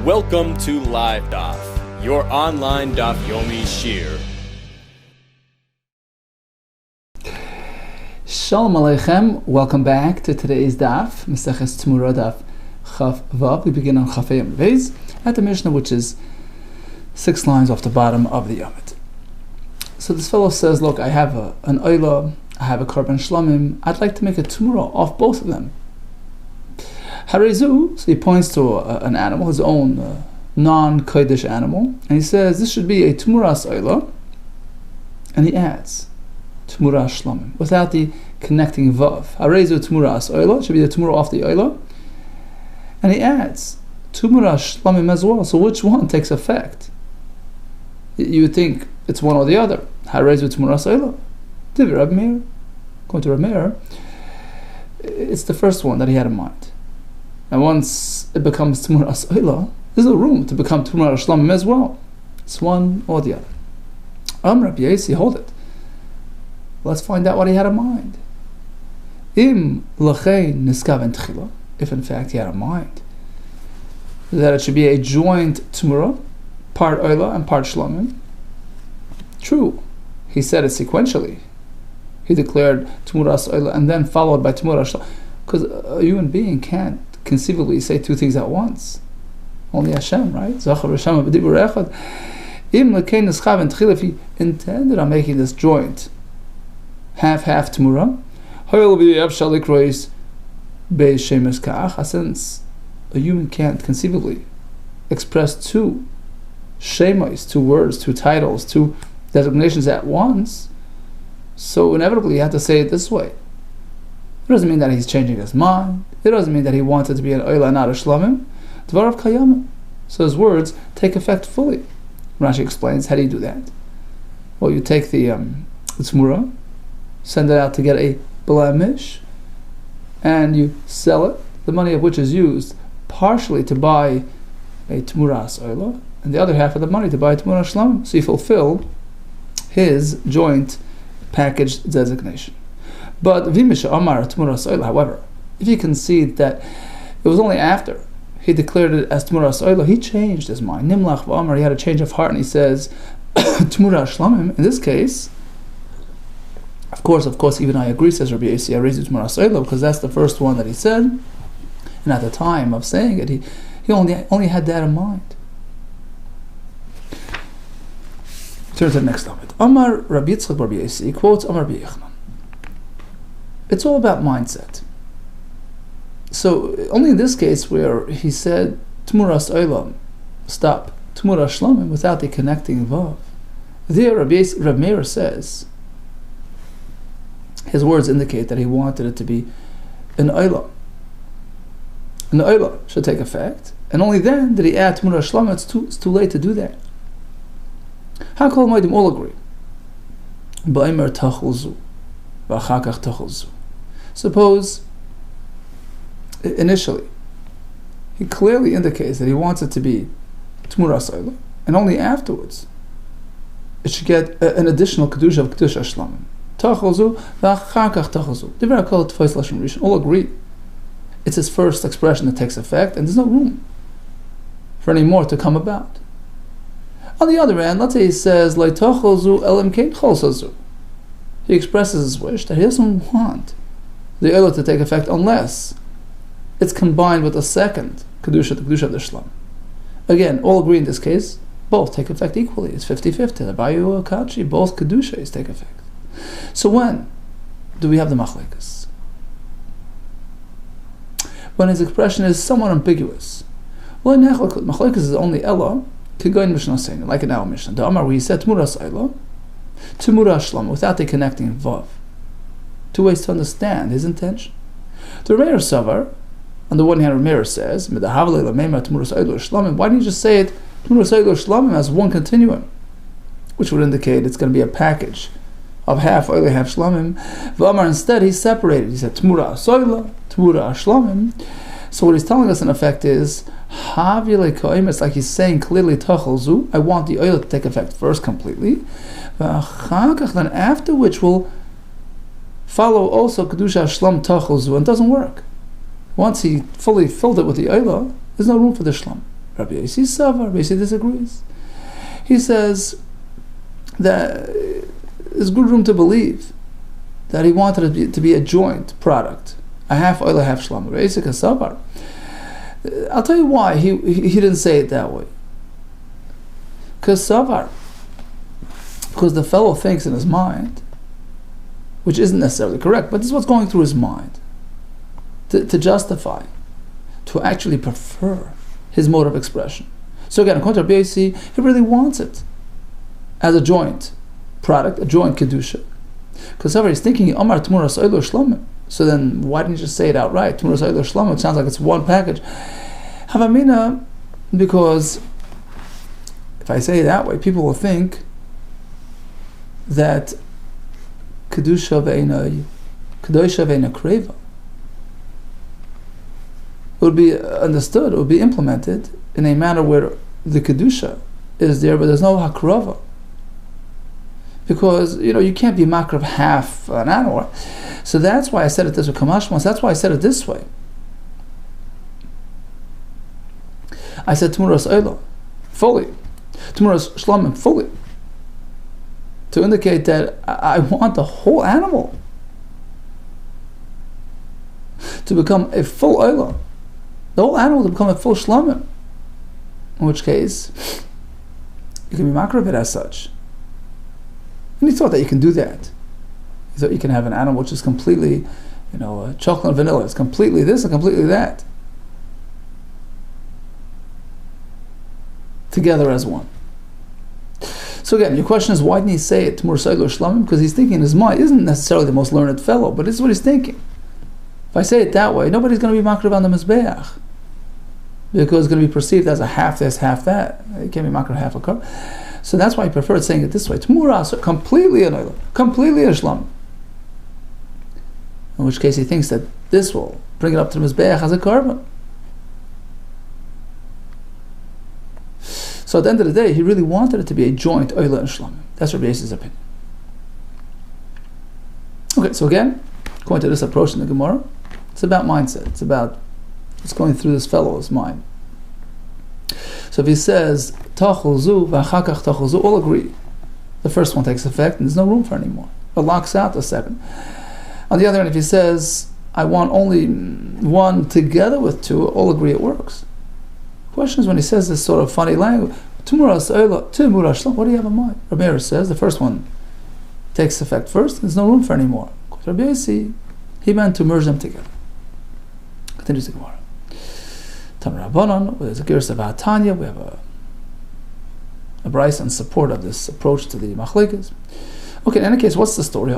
Welcome to LiveDaf, your online Daf Yomi Shir. Shalom Aleichem, welcome back to today's Daf, Maseches TEMURAH Daf Chaf Vav. We begin on Chaf Yom Beis at the Mishnah, which is 6 lines off the bottom of the Yomit. So this fellow says, look, I have an Oila, I have a Korban Shlamim, I'd like to make a TEMURAH off both of them. Harezu, so he points to an animal, his own non-Kodesh animal, and he says this should be a TEMURAH Oila, and he adds TEMURAH Shlamim without the connecting Vav. Harezu TEMURAH Oila, it should be the TEMURAH off the Oila, and he adds TEMURAH Shlamim as well. So which one takes effect? You would think it's one or the other. Harezu TEMURAH Oila. Divi Rab Meir, according to Rab Meir, it's the first one that he had in mind. And once it becomes TEMURAH Oila, there's no room to become TEMURAH Shlamim as well. It's one or the other. Rabbi Yossi, hold it. Let's find out what he had in mind. Im l'chein niskaven tchila, if in fact he had in mind that it should be a joint TEMURAH, part Oila and part Shlamim. True, he said it sequentially. He declared TEMURAH Oila and then followed by TEMURAH Shlamim, because a human being can't conceivably say two things at once. Only Hashem, right? If he intended on making this joint half TEMURAH, since a human can't conceivably express two shemos, two words, two titles, two designations at once, so inevitably you have to say it this way. It doesn't mean that he's changing his mind. It doesn't mean that he wanted to be an Oila, not a Shlamim. Dvarav Kayamim. So his words take effect fully. Rashi explains, how do you do that? Well, you take the TEMURAH, send it out to get a blemish, and you sell it, the money of which is used partially to buy a TEMURAH Oila, and the other half of the money to buy a TEMURAH Shlamim. So you fulfill his joint package designation. But Vimisha Amar TEMURAH Oila, however, if you concede that it was only after he declared it as TEMURAH Oila, he changed his mind. Nimlach v'Amar, he had a change of heart, and he says TEMURAH Shlamim. In this case, of course, even I agree, says Rabbi Yossi, Harezu TEMURAH Oila, because that's the first one that he said, and at the time of saying it, he only had that in mind. Turn to the next topic. Amar Rabbi Yitzchak Rabbi Yossi quotes Amar Rabbi Yochanan. It's all about mindset. So only in this case where he said TEMURAH Oila, stop, TEMURAH Shlamim without the connecting Vav. There Rab Meir says his words indicate that he wanted it to be an Oila. An Oila should take effect, and only then did he add TEMURAH Shlamim. It's too late to do that. How Kol Moedim all agree? Ba'imar tachulzu, v'achakach tachulzu. Suppose initially he clearly indicates that he wants it to be TEMURAH Oila, and only afterwards it should get an additional kedusha of kedusha shlamim. Tachulzu v'achakach tachulzu. Divrei hakol tfais lashon rishon. All agree it's his first expression that takes effect, and there's no room for any more to come about. On the other hand, let's say he says Lo tachulzu elam kein cholsazu. He expresses his wish that he doesn't want the Oila to take effect unless it's combined with a second kedusha, the kedusha of the shlam. Again, all agree in this case, both take effect equally. It's 50-50. The bayu kachi, both kedushas take effect. So when do we have the machlekas? When his expression is somewhat ambiguous. Well, machlekas is only ella kegoin mishnah saying, like in our mishnah. The Amar, where he said TEMURAH Oila, TEMURAH Shlamim, without the connecting vav. Two ways to understand his intention. The Reir Savar, on the one hand, Rameir says, why don't you just say it TEMURAH Shlamim as one continuum, which would indicate it's going to be a package of half Oila, half Shlamim. V'amar, instead, he separated. He said TEMURAH Oila, TEMURAH Shlamim. So what he's telling us in effect is, it's like he's saying clearly, Tachulzu, I want the Oila to take effect first completely, then after which will follow also Kedusha Shlam Tachulzu, and it doesn't work. Once he fully filled it with the Oila, there's no room for the Shlam. Rabbi Yossi Savar, Rabbi Yossi disagrees. He says that there's good room to believe that he wanted it to be a joint product, a half oil, a half shlam. Rabbi Yossi Savar. I'll tell you why he didn't say it that way. Because the fellow thinks in his mind, which isn't necessarily correct, but this is what's going through his mind, to justify, to actually prefer his mode of expression. So again, according to Rabbi Yossi, he really wants it as a joint product, a joint kedusha. Because he's thinking, Amar Temuras Oilo Shlomim. So then, why didn't you just say it outright? Temuras Oilo Shlomim. It sounds like it's one package. Havamina, because if I say it that way, people will think that kedusha ve'ina kreva would be understood, it would be implemented in a manner where the kedusha is there, but there's no hakrava. Because, you can't be makar of half an animal. So that's why I said it this way, kamashmas, that's why I said it this way. I said Temuras Oilo, fully. Temuras Shlomim, fully. To indicate that I want the whole animal to become a full Oilo. The whole animal to become a full Shlomim. In which case, you can be makar of it as such. And he thought that you can do that. He thought you can have an animal which is completely, chocolate and vanilla. It's completely this and completely that. Together as one. So again, your question is, why didn't he say it to Temuras Oilo Shlomim? Because he's thinking in his mind, he isn't necessarily the most learned fellow, but this is what he's thinking. If I say it that way, nobody's going to be makar on the Mizbeach. Because it's going to be perceived as a half this, half that. It can't be makar half a cup. So that's why he preferred saying it this way. Temuras, completely an oil, completely a shlam. In which case he thinks that this will bring it up to the Mizbeach as a carbon. So at the end of the day, he really wanted it to be a joint oil and shlam. That's Rabbi Yossi's opinion. Okay, so again, according to this approach in the Gemara, it's about mindset. It's about what's going through this fellow's mind. So if he says, Tachol zu, v'achakach tachol zu, all agree. The first one takes effect and there's no room for any more. It locks out the second. On the other hand, if he says, I want only one together with two, all agree it works. The question is when he says this sort of funny language, Temuras Oilo, Temurah Shlam, what do you have in mind? Rabbi Meir says the first one takes effect first, there's no room for any more. Rabbi Yossi, he meant to merge them together. Continues the Gemara. Tanur Rabbanon, there's a Gerus of Tanya, we have a brayso in support of this approach to the Machlikas. Okay, in any case, what's the story?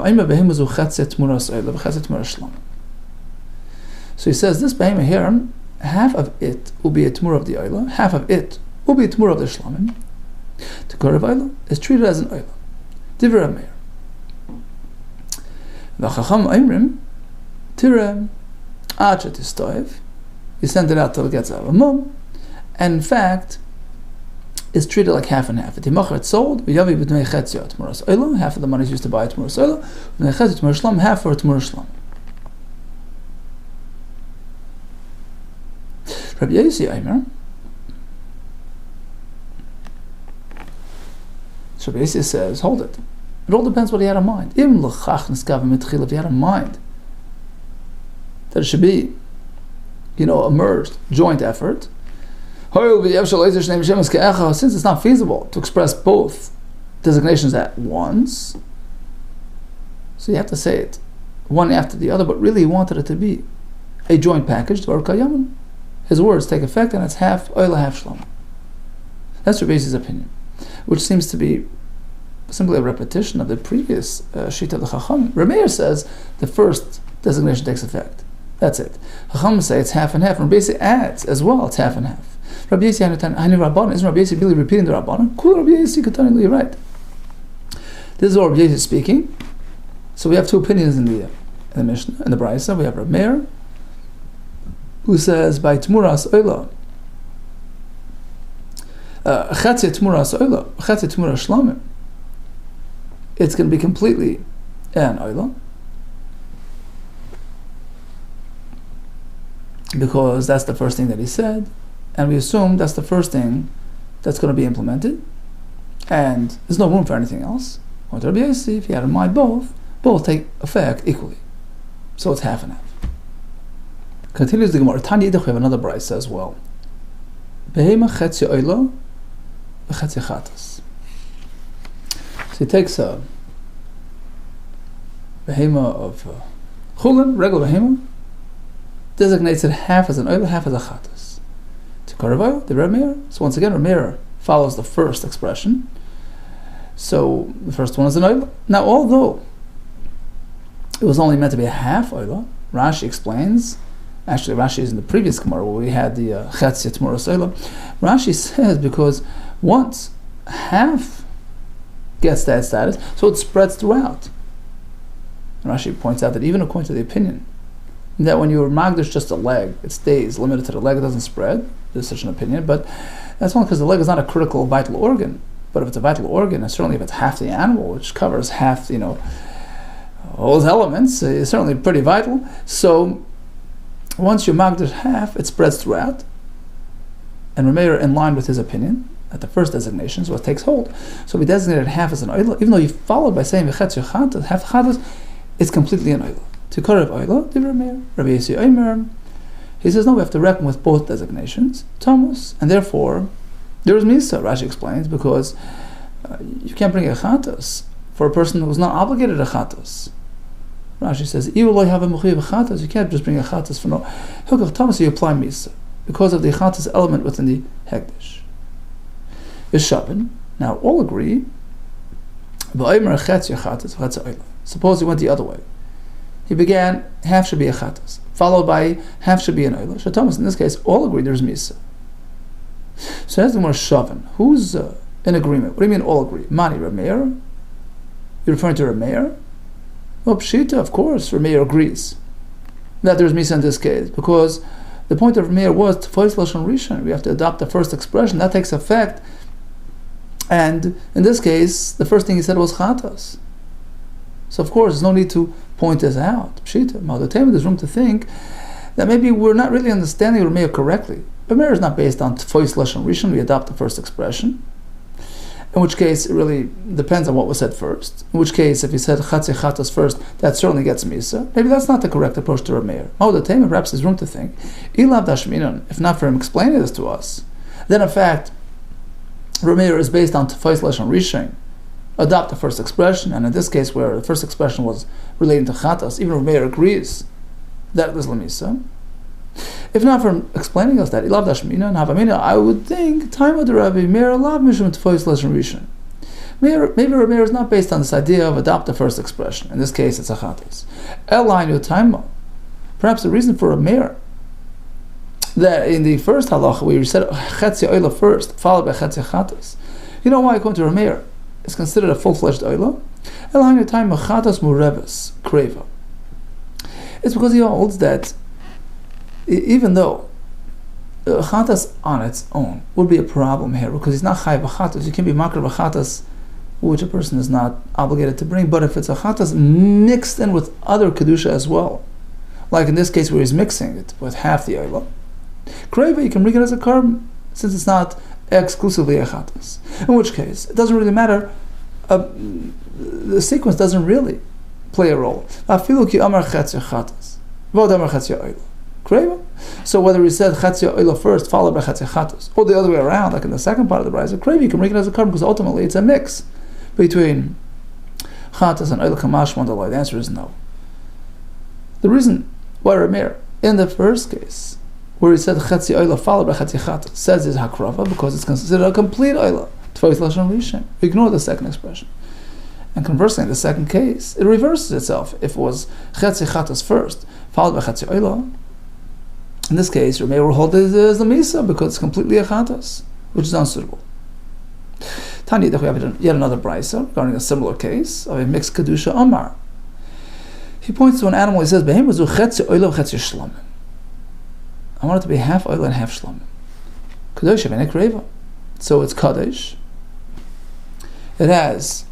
So he says, this behemoth here, half of it will be a Temurah of the Oila, half of it will be a Temurah of the Shlamim. The Korev Oila is treated as an Oila. Divrei Meir. V'chacham Oimrim, Tirem, Acha Tistoiv, you send it out till it gets out of a mum, and in fact, it's treated like half and half. It's sold, half of the money is used to buy Temuras Oila, half for Temuras Shlam. Rabbi Yossi Aimer, so Rabbi Yossi says, hold it. It all depends what he had in mind. If he had in mind that it should be, a merged, joint effort, since it's not feasible to express both designations at once, so you have to say it one after the other, but really he wanted it to be a joint package. His words take effect, and it's half oila, half shlam. That's Rabbi Yossi's opinion, which seems to be simply a repetition of the previous shita of the Chacham. Rabbi Meir says the first designation takes effect. That's it. Chacham say it's half and half, and Rabbi Yossi adds as well, it's half and half. Rabbi Yossi Hani Rabbanan, isn't Rabbi Yossi really repeating the Rabbanan? Cool, Rabbi Yossi Katani, you're right. This is what Rabbi Yossi is speaking. So we have two opinions in the Mishnah, in the brayso. We have Rabbi Meir, who says by Temuras Oila, Chatzi Temuras Oila, Chatzi Temuras Shlamim, it's going to be completely an Oila, because that's the first thing that he said, and we assume that's the first thing that's going to be implemented, and there's no room for anything else. Or Rabbi Yossi, if you had in mind both take effect equally. So it's half and half. Continues the Gemara. Tanya Idach, we have another brayso as well. Behema chetzi oila, v'chetzi chatas. So he takes a behema of chulin, regular behema, designates it half as an oila, half as a chatas. To Karavayl, the Reb Meir. So once again, Reb Meir follows the first expression. So the first one is an oila. Now, although it was only meant to be a half oila, Rashi explains. Actually, Rashi is in the previous Gemara where we had the Chetzi TEMURAH. Rashi says because once half gets that status, so it spreads throughout. And Rashi points out that even according to the opinion that when you're magdash just a leg, it stays limited to the leg, it doesn't spread. There's such an opinion, but that's only because the leg is not a critical vital organ. But if it's a vital organ, and certainly if it's half the animal, which covers half, all those elements, it's certainly pretty vital. So once you magdash half, it spreads throughout. And Rameir, in line with his opinion, at the first designation, is what takes hold. So we designated half as an oila, even though you followed by saying v'chetzi chatas, half chatas, it's completely an oila. To Korev oila, the Rameir, Rabbi Yossi Omer, he says no, we have to reckon with both designations, Thomas, and therefore there is misa. Rashi explains because you can't bring a chatas for a person who is not obligated a chatas. Rashi says, you can't just bring a chatas for no Hilkach Thomas, you apply misa because of the chatas element within the hekdesh. Vishabin, now all agree. Suppose he went the other way. He began half should be a chatas, followed by half should be an oila. Thomas, in this case, all agree there's misa. So as the more shavin, who's in agreement? What do you mean all agree? Mani Rameir? You're referring to Rameir? Well, Pshita, of course, Rameir agrees that there's misa in this case, because the point of Rameir was Tfos Lashon Rishon. We have to adopt the first expression, that takes effect. And in this case, the first thing he said was chatas. So of course, there's no need to point this out. Pshita, Maldatem, there's room to think that maybe we're not really understanding Rameir correctly. Rameir is not based on Tfos Lashon Rishon, we adopt the first expression. In which case, it really depends on what was said first. In which case, if he said Chatzi Chatas first, that certainly gets Misa. Maybe that's not the correct approach to Rameir. The Tema, perhaps there's room to think. Ilav Dashminon, if not for him explaining this to us, then in fact, Rameir is based on Tfos Lashon Rishon, adopt the first expression, and in this case, where the first expression was relating to Chatas, even Rameir agrees that it was Lamisa. If not for explaining us that, I would think Talmud Rabbi Meir Alav Mishum Tfos Lashon Rishon. Maybe Rameir is not based on this idea of adopt the first expression. In this case, it's a chatas. Elainu Taima. Perhaps the reason for Rameir that in the first halacha where you said Chetzi Oila first, followed by Chetzi Chatas. You know why, according to Rameir, it's considered a full-fledged Oila? Elainu Taima Chatas Mureves Kreva. It's because he holds that even though chatas on its own would be a problem here, because he's not chayv b'chatas, you can be makar b'chatas, which a person is not obligated to bring. But if it's a chatas mixed in with other kedusha as well, like in this case where he's mixing it with half the oila, kreva, you can bring it as a carbon since it's not exclusively a chatas. In which case, it doesn't really matter. The sequence doesn't really play a role. Afilu ki amar chetzi chatas, v'od amar chetzi oila. So whether he said Chetzi Oila first, followed by Chetzi Chatas, or the other way around, like in the second part of the brayso, Kreva, you can bring it as a carbon because ultimately it's a mix between Chatas and Oila Kamash Mandalai. The answer is no. The reason why Rameir, in the first case, where he said Chetzi Oila followed by Chetzi Chatas, says is Hakrava because it's considered a complete Oila, Tfos Lashon Rishon. We ignore the second expression. And conversely, in the second case, it reverses itself. If it was Chetzi Chatas first, followed by Chetzi Oila, in this case, Rameir will hold it as the Misa because it's completely a chatas, which is unsuitable. Tanya, we have yet another brayso regarding a similar case of a mixed kedusha amar. He points to an animal. He says, "Behemozu chetzi oila v'chetzi shlamim." I want it to be half oila and half shlamim. Kadosh v'nei kreva. So it's kadosh. It has,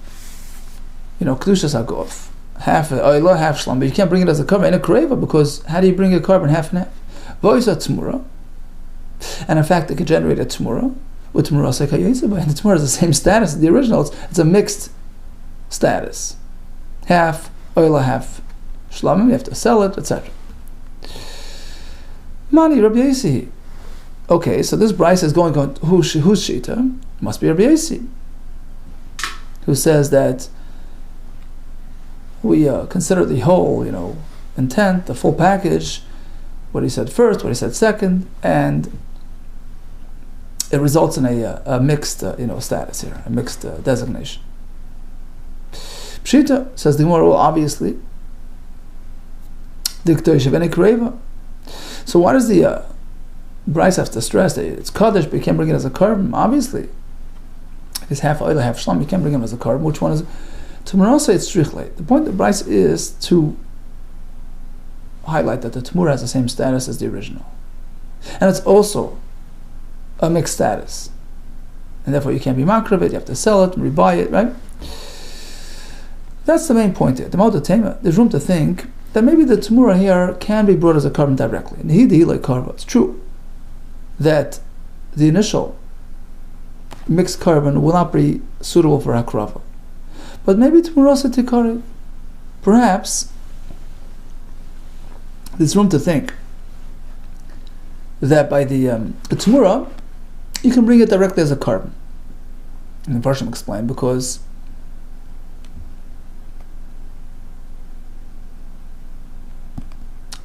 kedusha sagof, half oila, half shlamim. But you can't bring it as a carbon in a kreva because how do you bring a carbon half and half? Voisa TEMURAH. And in fact, it could generate a TEMURAH with TEMURAH Sekayoseba, and the TEMURAH is the same status as the original. It's a mixed status. Half oila, half shlamim, you have to sell it, etc. Mani Rabbi Yossi. Okay, so this Bryce is going on, who's Shita? Must be Rabbi Yossi, who says that we consider the whole, intent, the full package, what he said first, what he said second, and it results in a mixed, status here, a mixed designation. Pshita, says the Gemara, well, obviously, so why does the Bryce have to stress that it's Kaddish, but you can't bring it as a carbon? Obviously, if it's half oil, half shlam, you can't bring it as a carbon. Which one is it? TEMURAH say it's strictly. The point of Bryce is to highlight that the TEMURAH has the same status as the original. And it's also a mixed status. And therefore you can't be makar of it, you have to sell it and rebuy it, right? That's the main point here. The Tema, there's room to think that maybe the TEMURAH here can be brought as a carbon directly. It's true that the initial mixed carbon will not be suitable for hakrava. But maybe TEMURAH tikari. Perhaps there's room to think that by the TEMURAH, you can bring it directly as a carbon. And the Parshim explained, because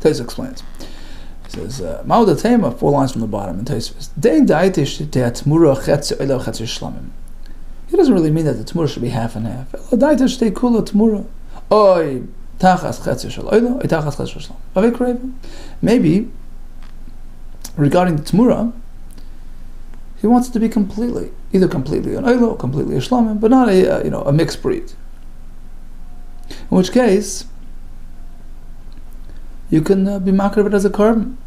Tais explains. He says, Ma'od Tema, 4 lines from the bottom in Taisvis. He doesn't really mean that the TEMURAH should be half and half. Maybe, regarding the TEMURAH, he wants it to be completely, either completely an oilo, completely a shlamim, but not a mixed breed. In which case, you can be makar of it as a carbon.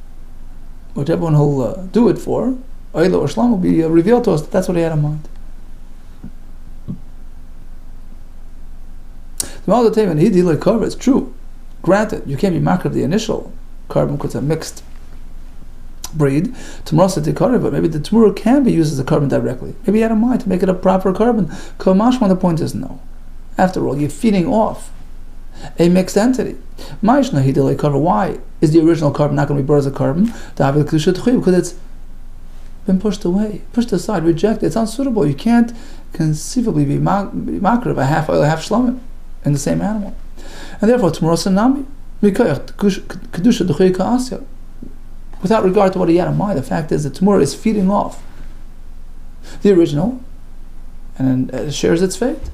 Whichever one he'll do it for, oilo or shlam, will be revealed to us that that's what he had in mind. It's true. Granted, you can't be makar of the initial carbon because it's a mixed breed. TEMURAH, but maybe the TEMURAH can be used as a carbon directly. Maybe he had in mind to make it a proper carbon. Kamashman, the point is no. After all, you're feeding off a mixed entity. Why is the original carbon not going to be brought as a carbon? Because it's been pushed away, pushed aside, rejected. It's unsuitable. You can't conceivably be makar of a half oil, half shlamim in the same animal. And therefore, TEMURAH sanami. Without regard to what he had in mind, the fact is that TEMURAH is feeding off the original and it shares its fate.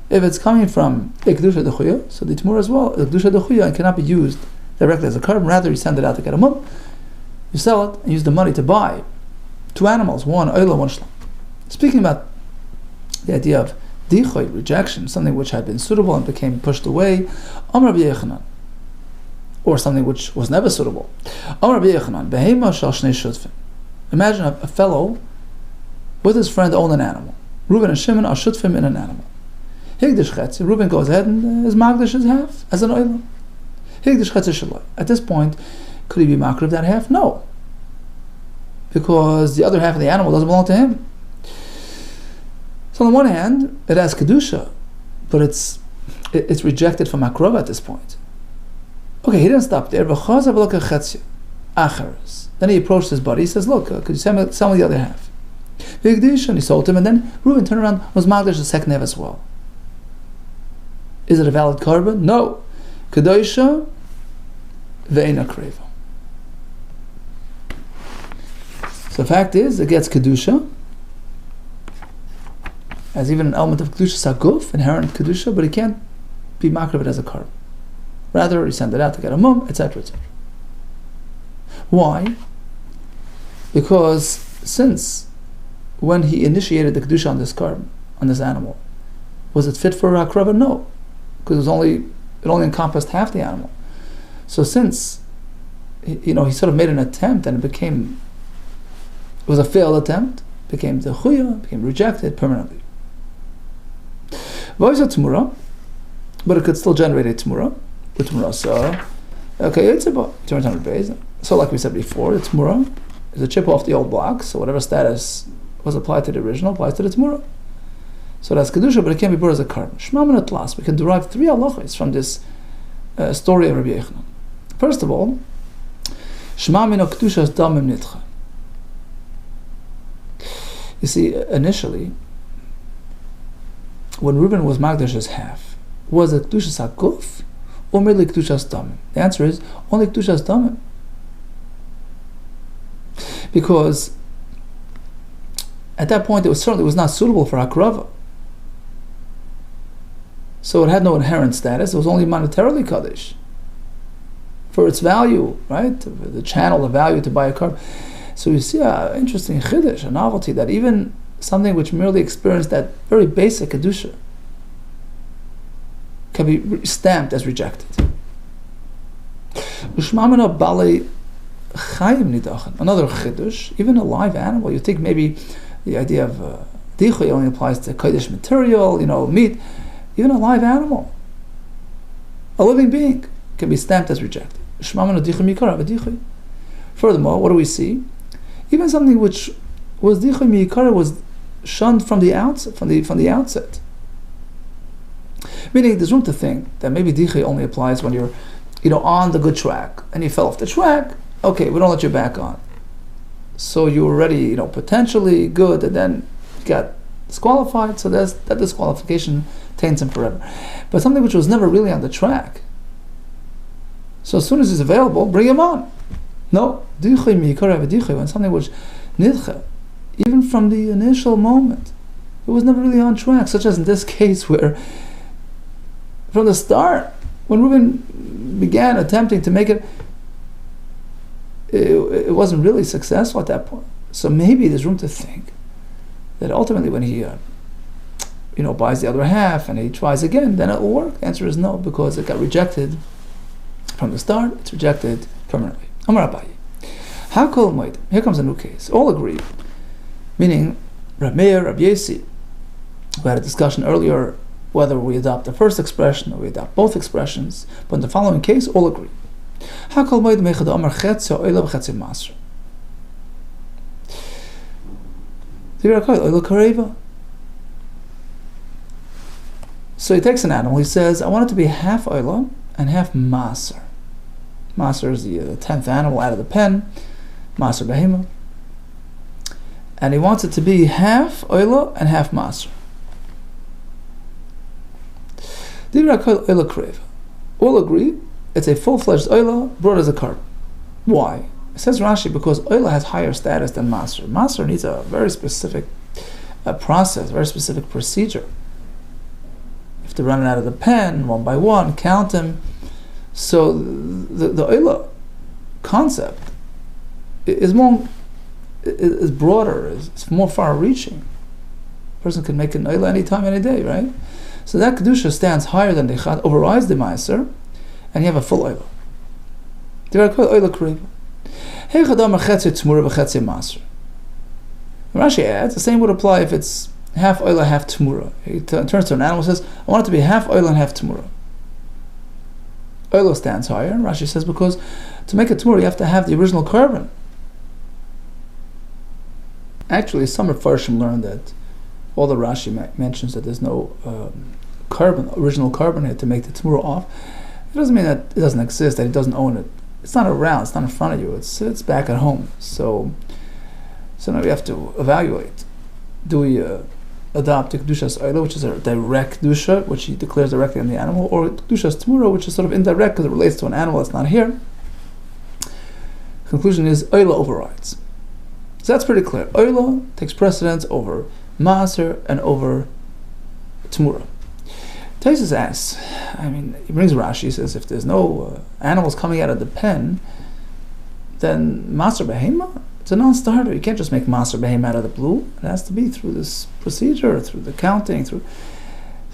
If it's coming from Kedusha Dechuya, so the TEMURAH as well, Kedusha Dechuya, and cannot be used directly as a carbon. Rather, you send it out to get a mum, you sell it, and use the money to buy 2 animals, one oila, one shlam. Speaking about the idea of dichoy, rejection, something which had been suitable and became pushed away, Amar Rabbi Yechanan, or something which was never suitable. Amar Rabbi Yechanan, behema shal shnei shutfim. Imagine a fellow with his friend owned an animal. Reuben and Shimon are shutfim in an animal. Higdish chetzi, Reuben goes ahead and his magdish is half as an oila. Higdish chetzi shaloi. At this point, could he be makar of that half? No, because the other half of the animal doesn't belong to him. So on the one hand, it has kedusha, but it's rejected from makrova at this point. Okay, he didn't stop there. Then he approached his buddy. He says, "Look, could you sell me the other half?" And he sold him, and then Reuben turned around, was magdish the second half as well. Is it a valid carbon? No. Kedusha ve'ena kreva. So the fact is, it gets kedusha, as even an element of kedusha saguf, inherent kedusha, but he can't be makar of it as a carbon. Rather, he sent it out to get a mum, etc., etc. Why? Because since when he initiated the kedusha on this carbon, on this animal, was it fit for hakrava? No, because it only encompassed half the animal. So since he sort of made an attempt and it was a failed attempt, became dechuya, became rejected permanently. Voice of TEMURAH, but it could still generate a TEMURAH. The TEMURAH, okay, it's about 200 days. So like we said before, the TEMURAH is a chip off the old block, so whatever status was applied to the original applies to the Temurah. So that's Kedusha, but it can't be brought as a carbon. Shema min atlas. We can derive 3 halachos from this story of Rabbi Yochanan. First of all, Shema min Kedushas damim nitcha. You see, initially, when Reuben was Magdash as half, was it Kedushas HaGuf or merely Kedushas Damim? The answer is only Kedushas Damim. Because at that point it certainly was not suitable for Hakrava. So it had no inherent status, it was only monetarily Kaddish. For its value, right? The channel, the value to buy a carbon. So you see an interesting chiddush, a novelty, that even something which merely experienced that very basic kedusha can be stamped as rejected. Another chiddush, even a live animal. You think maybe the idea of dichui only applies to kodesh material, meat. Even a live animal, a living being, can be stamped as rejected. Furthermore, what do we see? Even something which was dichui miyikara was shunned from the outset. From the outset. Meaning, there's room to think that maybe dichui only applies when you're, on the good track and you fell off the track. Okay, we don't let you back on. So you were already, potentially good, and then you got disqualified. So that disqualification taints him forever. But something which was never really on the track. So as soon as he's available, bring him on. No, when something which nidcha, even from the initial moment, it was never really on track, such as in this case where from the start, when Reuben began attempting to make it, it wasn't really successful at that point. So maybe there's room to think that ultimately when he buys the other half and he tries again, then it will work. The answer is no, because it got rejected from the start. It's rejected permanently. Amar Abaye. Hakol moed. Here comes a new case. All agree, meaning Rab Meir, Rab Yesi. We had a discussion earlier whether we adopt the first expression or we adopt both expressions. But in the following case, all agree. Hakol moed mechad amar chetz oila b'chetz masr. So he takes an animal. He says, I want it to be half oila and half maser. Maser is the 10th animal out of the pen, maser behema. And he wants it to be half oila and half maser. All agree, it's a full-fledged oila brought as a carbon. Why? It says Rashi, because oila has higher status than maser. Maser needs a very specific process, very specific procedure. You have to run it out of the pen, one by one, count them. So the oila concept is broader, is more far-reaching. A person can make an oila anytime, any day, right? So that kedusha stands higher than the chad, overrides the maaser, and you have a full oila. They are called oila kriva. Hey chadam chetzi t'murah v'chetzi maaser. Rashi adds the same would apply if it's half oila, half t'murah. He turns to an animal and says, I want it to be half oila and half t'murah. Oila stands higher, and Rashi says, because to make a t'murah you have to have the original carbon. Actually, some Mefarshim learned that although Rashi mentions that there's no original carbon here to make the t'murah off, it doesn't mean that it doesn't exist, that it doesn't own it. It's not around, it's not in front of you, it's back at home. So now we have to evaluate. Do we adopt the Kedushas Oila, which is a direct Kedusha, which he declares directly on the animal, or Kedushas T'murah, which is sort of indirect because it relates to an animal that's not here? Conclusion is Oila overrides. So that's pretty clear. Oila takes precedence over Maaser and over T'murah. Taisus asks, he brings Rashi, he says, if there's no animals coming out of the pen, then Maaser Behema, it's a non-starter. You can't just make Maaser Behema out of the blue. It has to be through this procedure, through the counting, So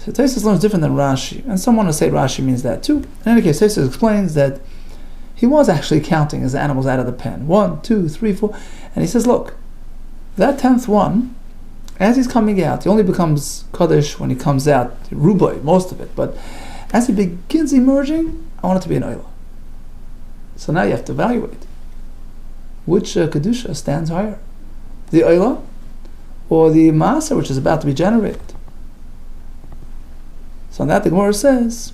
Taisus learns different than Rashi, and some want to say Rashi means that too. In any case, Taisus explains that he was actually counting his animals out of the pen. 1, 2, 3, 4. And he says, look, that 10th one, as he's coming out, he only becomes Kaddish when he comes out, Rubai, most of it. But as he begins emerging, I want it to be an oila. So now you have to evaluate. which kedusha stands higher? The oila or the maaser, which is about to be generated? So on that the Gemara says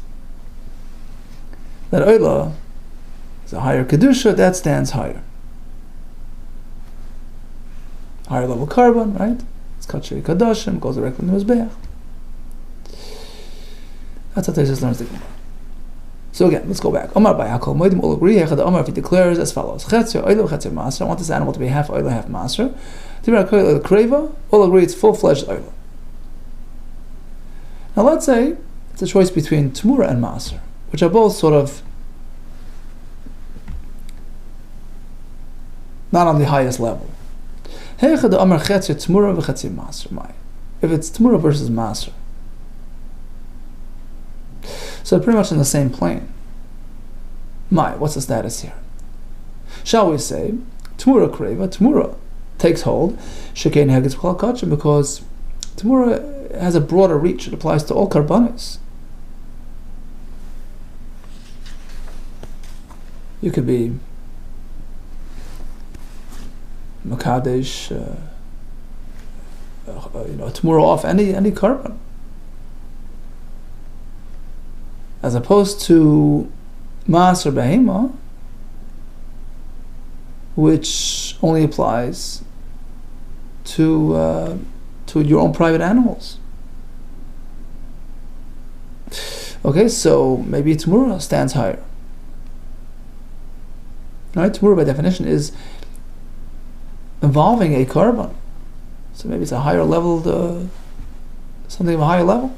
that oila is a higher kedusha, that stands higher. Higher level carbon, right? It's kacheri kadashim, goes directly to the mizbeach. That's how Taisus learns the Gemara. So again, let's go back. Omar by Hakol Moedim all agree. Echad Omar, if he declares as follows: Chetzio oila, chetzio maaser. I want this animal to be half oila, half maaser. TEMURAH kreva, all agree it's full-fledged oila. Now let's say it's a choice between TEMURAH and maaser, which are both sort of not on the highest level. If it's TEMURAH versus maaser, so they're pretty much in the same plane. What's the status here? Shall we say TEMURAH kreva, TEMURAH takes hold, shekein hegitz b'chol kachim, because TEMURAH has a broader reach. It applies to all karbanos. You could be makadesh, TEMURAH off any carbon, as opposed to maaser behema, which only applies to your own private animals. Okay, so maybe TEMURAH stands higher. Right? TEMURAH by definition is involving a carbon, so maybe it's a higher level, something of a higher level.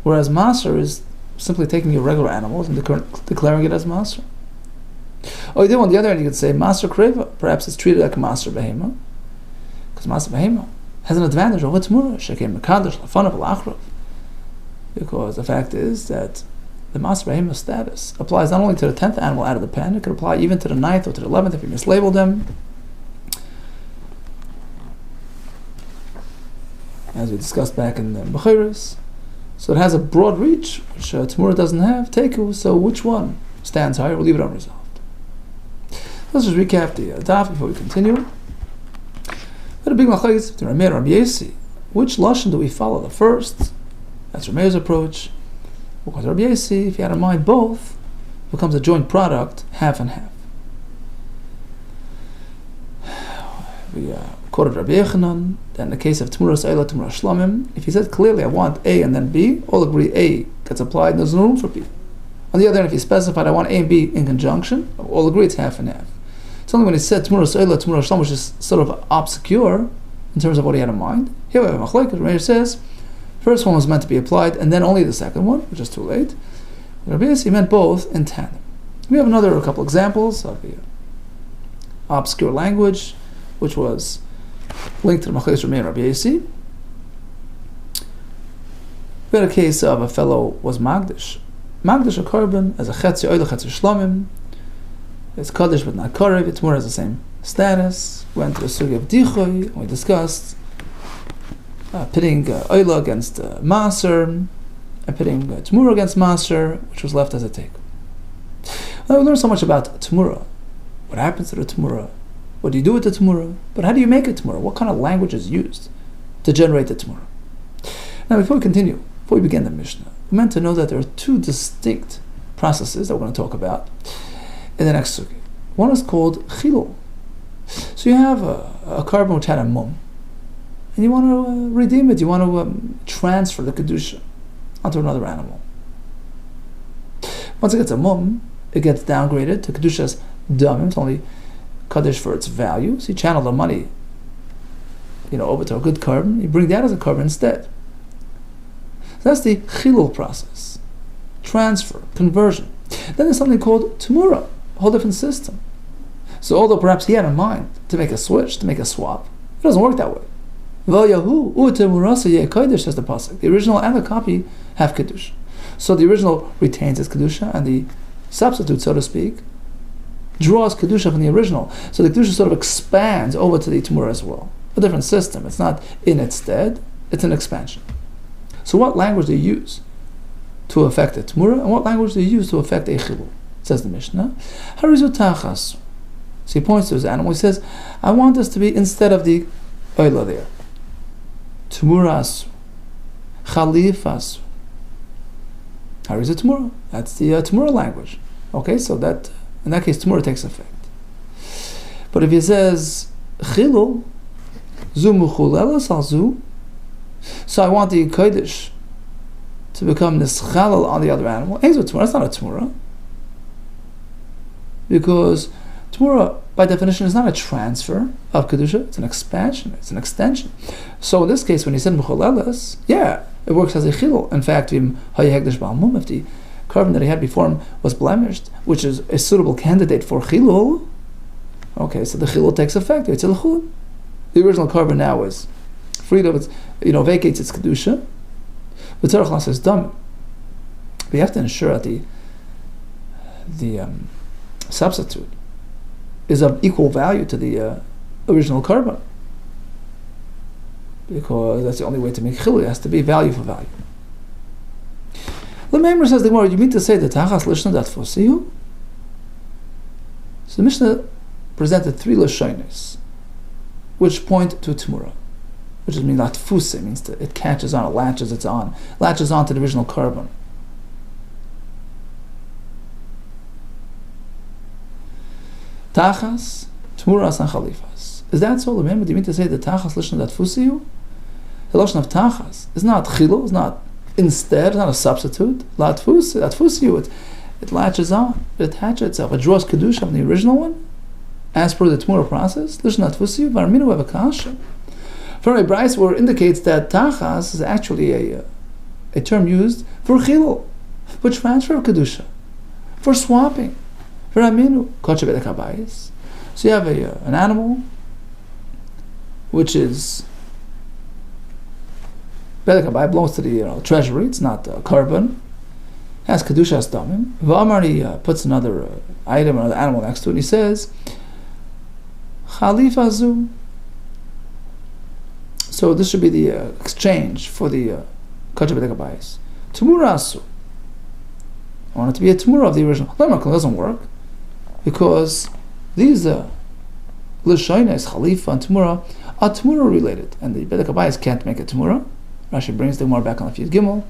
Whereas maaser is simply taking your regular animals and declaring it as maaser. On the other hand, you could say maaser kreva. Perhaps it's treated like a maaser behema, because maaser behema has an advantage over TEMURAH. Shekem mekadosh lafanav alachrav, because the fact is that the maaser behema status applies not only to the 10th animal out of the pen, it could apply even to the 9th or to the 11th if you mislabeled them, as we discussed back in the Bechiris. So it has a broad reach, which TEMURAH doesn't have. Teku. So which one stands higher? We'll leave it unresolved. Let's just recap the daf before we continue. We had a big machlokes between Rameir and Rabbi Yossi. Which lashon do we follow? The first, that's Rameir's approach. Because Rabbi Yossi, if you had in mind both, becomes a joint product, half and half. We quoted Rabbi Yechanan that in the case of TEMURAH Oila, TEMURAH Shlamim, if he said clearly I want A and then B, all agree A gets applied and there's no room for B. On the other hand, if he specified I want A and B in conjunction, all agree it's half and half. It's only when he said TEMURAH Oila, TEMURAH Shlamim, which is sort of obscure in terms of what he had in mind. Here we have a machlokes. Rameir says first one was meant to be applied and then only the second one, which is too late. Rabbi Yossi meant both in tandem. We have a couple examples of the obscure language, which was linked to the machlokes Rameir and Rabbi Yossi. We had a case of a fellow was magdish a carbon as a chetzio oila, chetzio shlamim. It's kaddish but not karev. It's more as the same status. We went to the sugi of dichoy and we discussed pitting oila against maaser and pitting TEMURAH against maaser, which was left as a take. Now we learned so much about TEMURAH. What happens to the TEMURAH? What do you do with the TEMURAH? But how do you make a TEMURAH? What kind of language is used to generate the TEMURAH? Now before we continue, before we begin the Mishnah, we're meant to know that there are two distinct processes that we're going to talk about in the next sugi. One is called chilul. So you have a carbon which had a mum, and you want to redeem it, you want to transfer the kedusha onto another animal. Once it gets a mum, it gets downgraded to kedusha's damim. It's only kaddish for its value. So you channel the money, over to a good carbon. You bring that as a carbon instead. So that's the chilul process, transfer, conversion. Then there's something called TEMURAH, a whole different system. So although perhaps he had in mind to make a switch, to make a swap, it doesn't work that way. Says the pasuk. The original and the copy have kedusha. So the original retains its kedusha, and the substitute, so to speak, draws kedusha from the original. So the kedusha sort of expands over to the TEMURAH as well. A different system. It's not in its stead, it's an expansion. So what language do you use to affect a TEMURAH, and what language do you use to affect a chilul? Says the Mishnah. Harizu tachas. So he points to his animal. He says, I want this to be instead of the oila there. TEMURAH asu. Chalif asu. How is it TEMURAH? That's the TEMURAH language. Okay, so that in that case TEMURAH takes effect. But if he says chilul, zu muchulelas al zu, so I want the kodesh to become nischalal on the other animal. It's not a TEMURAH. Because TEMURAH, by definition, is not a transfer of kedusha; it's an expansion, it's an extension. So in this case, when he said muchulelas, yeah, it works as a chilul. In fact, if the carbon that he had before him was blemished, which is a suitable candidate for chilul, okay, so the chilul takes effect. It's a l'chul. The original carbon now is freed of its, vacates its kedusha. But tzarich las is dumb. But you have to ensure that the substitute is of equal value to the original carbon, because that's the only way to make chilul. It has to be value for value. The Maimer says the Gemara, you mean to say the tachas lishna dat fosihu? So the Mishnah presented 3 lashonos, which point to TEMURAH, which means latfuse, means that it catches on, it latches on to the original carbon. Tachas, TEMURAHs, and chalifas. Is that so? Remember, do you mean to say the tachas lishna dat fusiyu? The lashon of tachas is not chilul, is not instead, not a substitute. Latfusiyu, it latches on, it attaches itself, it draws kedusha from the original one, as per the TEMURAH process. Lishna latfusiyu, varminu have a kasha. From a brayso where it indicates that tachas is actually a term used for chilul, for transfer of kedusha, for swapping, for aminu, koche bedek habayis. So you have an animal which is bedek habayis, belongs to the treasury. It's not carbon. Has kedusha as damim. V'amar, puts another item, another animal next to it. And he says, chalif azu. So this should be the exchange for the koche bedek habayis. TEMURAH asu. I want it to be a TEMURAH of the original. It doesn't work, because these l'shonos, chalifa, and TEMURAH are TEMURAH related, and the bedek habayis can't make a TEMURAH. Rashi brings the Gemara back on the Yud Gimel.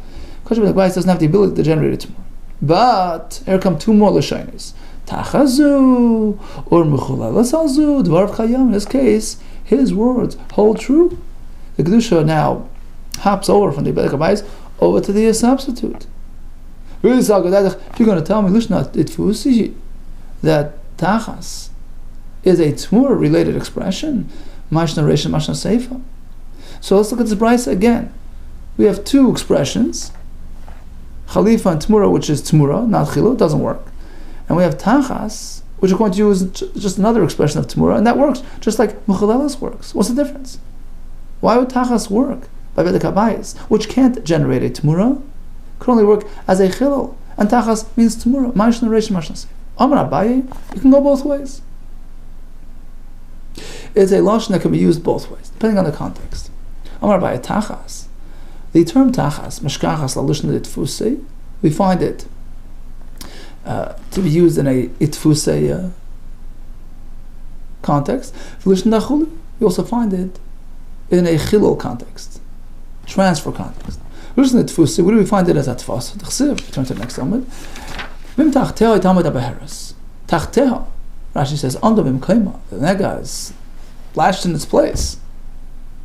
Koche bedek habayis doesn't have the ability to generate a TEMURAH. But here come 2 more l'shonos. Tachazu or mechulelas alzu dvar chayam. In this case, his words hold true. The kedusha now hops over from the bedek habayis over to the substitute. If you're going to tell me, lishna itfusi, that tachas is a TEMURAH related expression, mashna reisha, mashna seifa. So let's look at this brayso again. We have 2 expressions, chalifa and TEMURAH, which is TEMURAH, not chilul, it doesn't work. And we have tachas, which are going to use just another expression of TEMURAH, and that works just like mechulelas works. What's the difference? Why would tachas work by bedek habayis, which can't generate a TEMURAH, could only work as a chilul, and tachas means TEMURAH, mashna reisha, mashna seifa. Amar Abaye, you can go both ways. It's a lashon that can be used both ways, depending on the context. Amar Abaye, tachas. The term tachas, meshkachas la lishna itfusei, we find it to be used in a itfusei context. For lishna dachuli, we also find it in a chilul context, transfer context. Lishna itfusei, where do we find it as atfas? T'chsiv, turn to the next element. Vim tachteha itamad abeheres. Tachteha, Rashi says, under vim kaima. The nega is lashed in its place.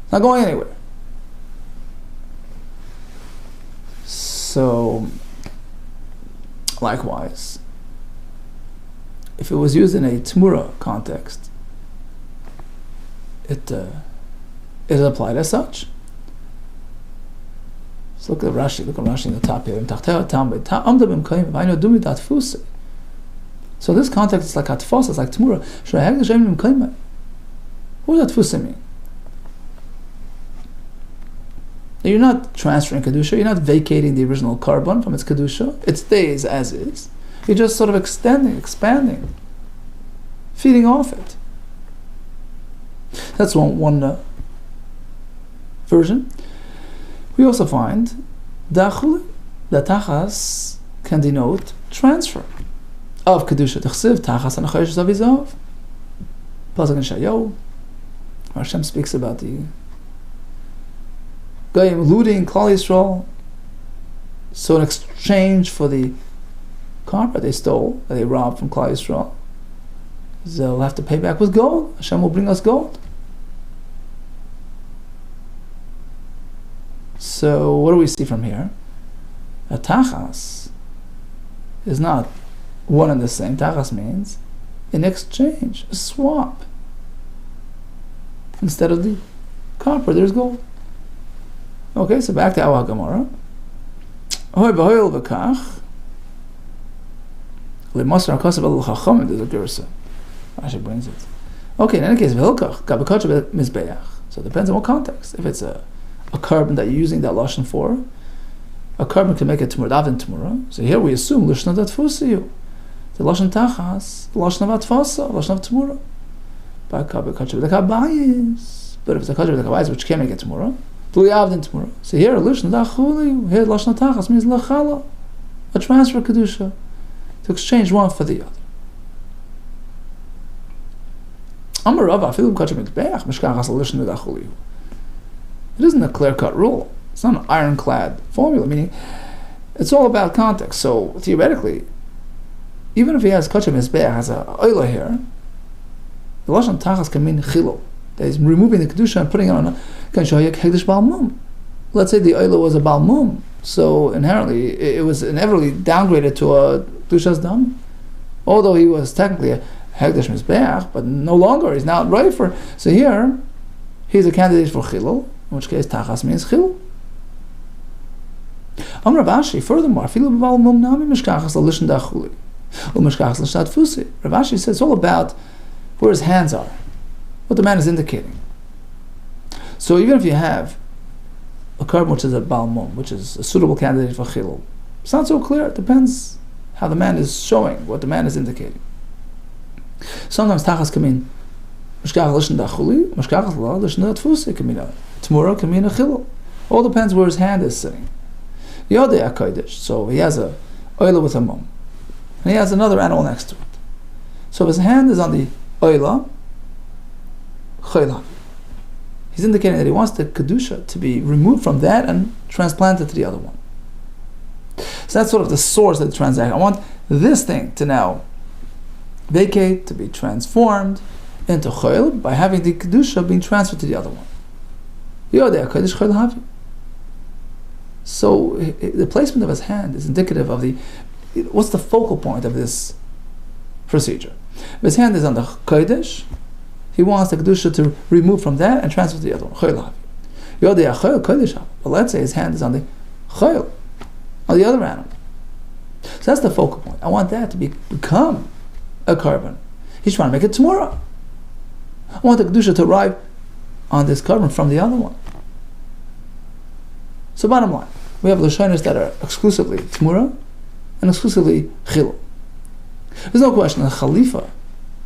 It's not going anywhere. So, likewise, if it was used in a TEMURAH context, it is applied as such. So look at Rashi in the top here. So this context is like atfos, it's like TEMURAH. What does atfusa mean? You're not transferring kedusha, you're not vacating the original carbon from its kedusha, it stays as is. You're just sort of extending, expanding, feeding off it. That's one version. We also find that tachas can denote transfer of kedusha. T'chsiv tachas anachayish zavizov. Pasuk in Shayo, Hashem speaks about the Goyim looting Klal Yisrael. So in exchange for the carpet they stole, that they robbed from Klal Yisrael, they'll have to pay back with gold. Hashem will bring us gold. So what do we see from here? A tachas is not one and the same. Tachas means in exchange, a swap. Instead of the copper, there's gold. Okay, so back to our Gemara. Hoy b'hoyel v'kach le'masar ha'kasav el-chachamim. There's a gersa. Rashi brings it. Okay, in any case, v'hilkach gabekach mizbeach. So it depends on what context. If it's a carbon that you're using that lashon for, a carbon can make it TEMURAH and TEMURAH. So here we assume lashon datfusiyu. The lashon tachas, the lashon of atfasa, lashon of TEMURAH. But if it's a kabayis which can't make it TEMURAH, TEMURAH. So here lashon dachuli, here lashon tachas means lachala, a transfer kedusha, to exchange one for the other. Amar Rava afilu b'kachim mitbeach mishkachas lashon dachuli. It isn't a clear-cut rule. It's not an ironclad formula, meaning it's all about context. So theoretically, even if he has kachim mizbeach, has a oila here, the lashon tachas can mean chilo. That is removing the kedusha and putting it on a hekdesh balmum. Let's say the oila was a balmum, so inherently it was inevitably downgraded to a kedushas dam. Although he was technically a hekdesh mizbeach, but no longer, he's now right for. So here, he's a candidate for chilo, in which case tachas means chilo. Amar Ravashi, furthermore, filu b'balmum nami mishkachas l'lishon dachuli. Rav Ashi says it's all about where his hands are, what the man is indicating. So even if you have a carbon which is a balmum, which is a suitable candidate for chilul, it's not so clear. It depends how the man is showing, what the man is indicating. Sometimes tachas can mean mishkach l'shon dachuli, mishkach l'shon datfusi can mean a TEMURAH, can mean a chilul. All depends where his hand is sitting. Yodei HaKodesh, so he has a oila with a mum, and he has another animal next to it. So if his hand is on the oila, chayla, he's indicating that he wants the kedusha to be removed from that and transplanted to the other one. So that's sort of the source of the transaction. I want this thing to now vacate, to be transformed into chayl by having the kedusha being transferred to the other one. Yodei HaKodesh chayl havi. So the placement of his hand is indicative of what's the focal point of this procedure. If his hand is on the kodesh, he wants the kedusha to remove from that and transfer to the other one. But let's say his hand is on the chayil, on the other animal. So that's the focal point. I want that to become a carbon. He's trying to make it TEMURAH. I want the kedusha to arrive on this carbon from the other one. So bottom line, we have lashonos that are exclusively TEMURAH and exclusively chilul. There's no question that khalifa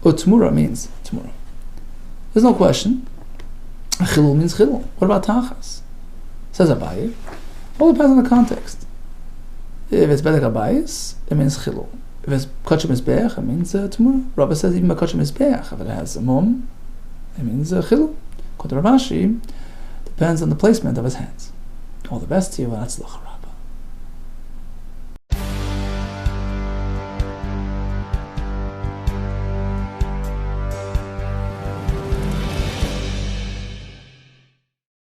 or TEMURAH means TEMURAH. There's no question chilul means chilul. What about tachas? Says Abaye. All depends on the context. If it's bedek abayis, it means chilul. If it's kachim mizbeach, it means TEMURAH. Rabbi says even by kachim mizbeach, if it has a mum, it means chilul. According to Rav Ashi, depends on the placement of his hands. All the best to you, and that's